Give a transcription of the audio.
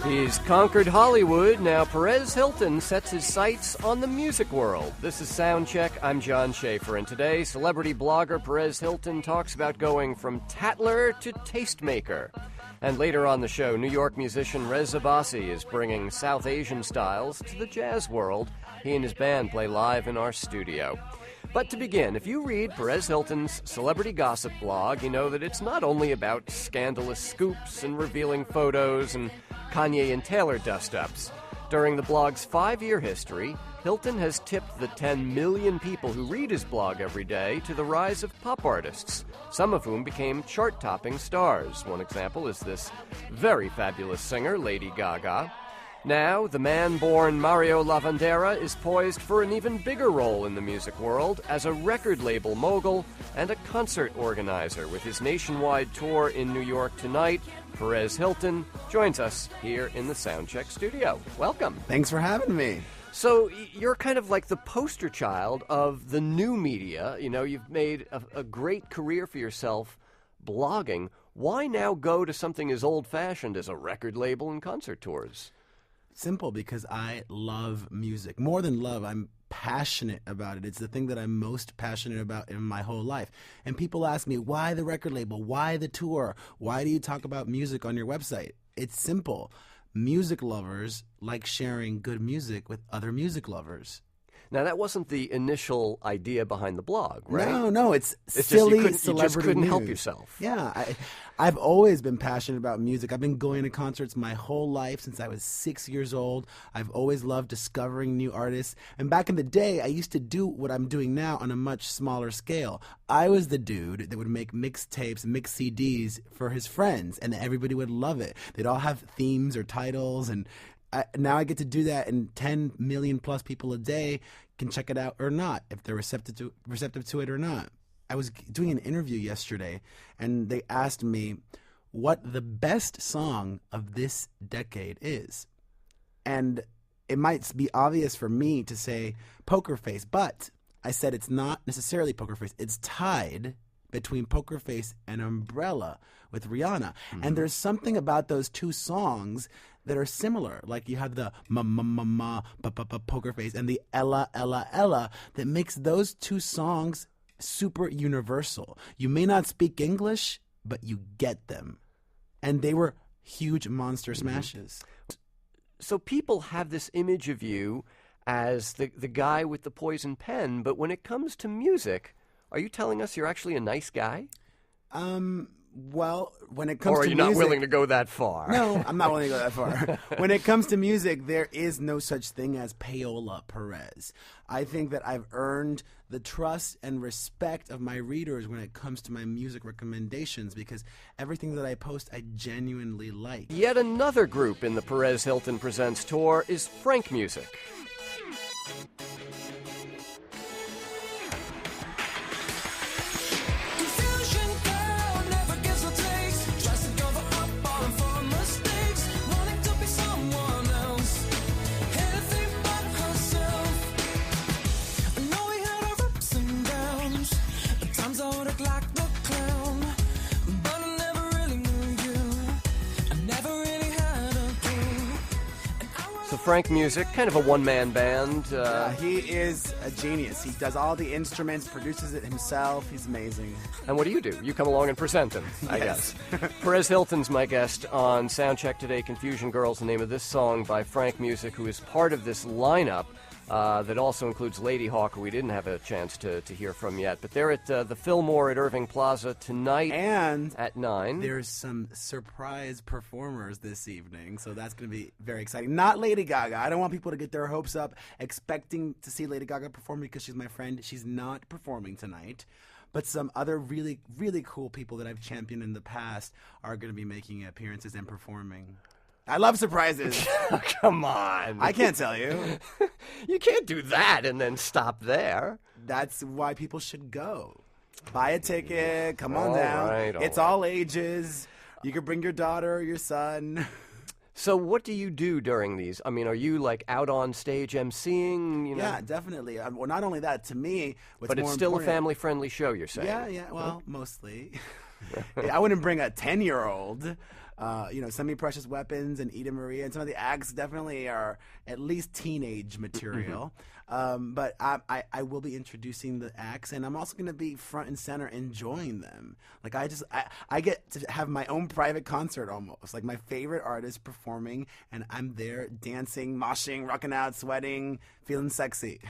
He's conquered Hollywood. Now Perez Hilton sets his sights on the music world. This is Soundcheck. I'm John Schaefer, and today celebrity blogger Perez Hilton talks about going from tattler to tastemaker. And later on the show, New York musician Reza Bassi is bringing South Asian styles to the jazz world. He and his band play live in our studio. But to begin, if you read Perez Hilton's celebrity gossip blog, you know that it's not only about scandalous scoops and revealing photos and Kanye and Taylor dust-ups. During the blog's 5-year history, Hilton has tipped the 10 million people who read his blog every day to the rise of pop artists, some of whom became chart-topping stars. One example is this very fabulous singer, Lady Gaga. Now, the man-born Mario Lavandera is poised for an even bigger role in the music world as a record label mogul and a concert organizer. With his nationwide tour in New York tonight, Perez Hilton joins us here in the Soundcheck studio. Welcome. Thanks for having me. So you're kind of like the poster child of the new media. You know, you've made a great career for yourself blogging. Why now go to something as old-fashioned as a record label and concert tours? Simple, because I love music. More than love, I'm passionate about it. It's the thing that I'm most passionate about in my whole life. And people ask me, why the record label? Why the tour? Why do you talk about music on your website? It's simple. Music lovers like sharing good music with other music lovers. Now, that wasn't the initial idea behind the blog, right? No, it's silly just, you just couldn't news. help yourself. Yeah, I've always been passionate about music. I've been going to concerts my whole life since I was 6 years old. I've always loved discovering new artists. And back in the day, I used to do what I'm doing now on a much smaller scale. I was the dude that would make mixtapes, mix CDs for his friends, and everybody would love it. They'd all have themes or titles, and now I get to do that, and 10 million plus people a day can check it out or not, if they're receptive to it or not. I was doing an interview yesterday, and they asked me what the best song of this decade is. And it might be obvious for me to say Poker Face, but I said it's not necessarily Poker Face. It's tied between Poker Face and Umbrella with Rihanna. Mm-hmm. And there's something about those two songs that are similar. Like you have the Poker Face and the Ella, Ella, Ella that makes those two songs super universal. You may not speak English, but you get them. And they were huge monster smashes. So people have this image of you as the guy with the poison pen, but when it comes to music, are you telling us you're actually a nice guy? Well, when it comes to music... Or are you not willing to go that far? No, I'm not willing to go that far. When it comes to music, there is no such thing as Paola Perez. I think that I've earned the trust and respect of my readers when it comes to my music recommendations, because everything that I post, I genuinely like. Yet another group in the Perez Hilton Presents tour is Frank Music. Frank Music, kind of a one-man band. He is a genius. He does all the instruments, produces it himself. He's amazing. And what do? You come along and present him, I guess. Perez Hilton's my guest on Soundcheck today. Confusion Girl's the name of this song by Frank Music, who is part of this lineup that also includes Ladyhawke, who we didn't have a chance to hear from yet. But they're at the Fillmore at Irving Plaza tonight and at 9. There's some surprise performers this evening, so that's going to be very exciting. Not Lady Gaga. I don't want people to get their hopes up expecting to see Lady Gaga perform because she's my friend. She's not performing tonight. But some other really, really cool people that I've championed in the past are going to be making appearances and performing. I love surprises. Come on. I can't tell you. You can't do that and then stop there. That's why people should go. Buy a ticket. Come on down. It's all ages. You can bring your daughter or your son. So what do you do during these? I mean, are you like out on stage emceeing? You know? Yeah, definitely. Well, not only that, to me, what's but it's more still important, a family-friendly show, you're saying? Yeah, well, mostly. I wouldn't bring a 10-year-old. Semi-Precious Weapons and Ida Maria, and some of the acts definitely are at least teenage material. But I will be introducing the acts, and I'm also going to be front and center enjoying them. Like I get to have my own private concert almost, like my favorite artist performing, and I'm there dancing, moshing, rocking out, sweating, feeling sexy.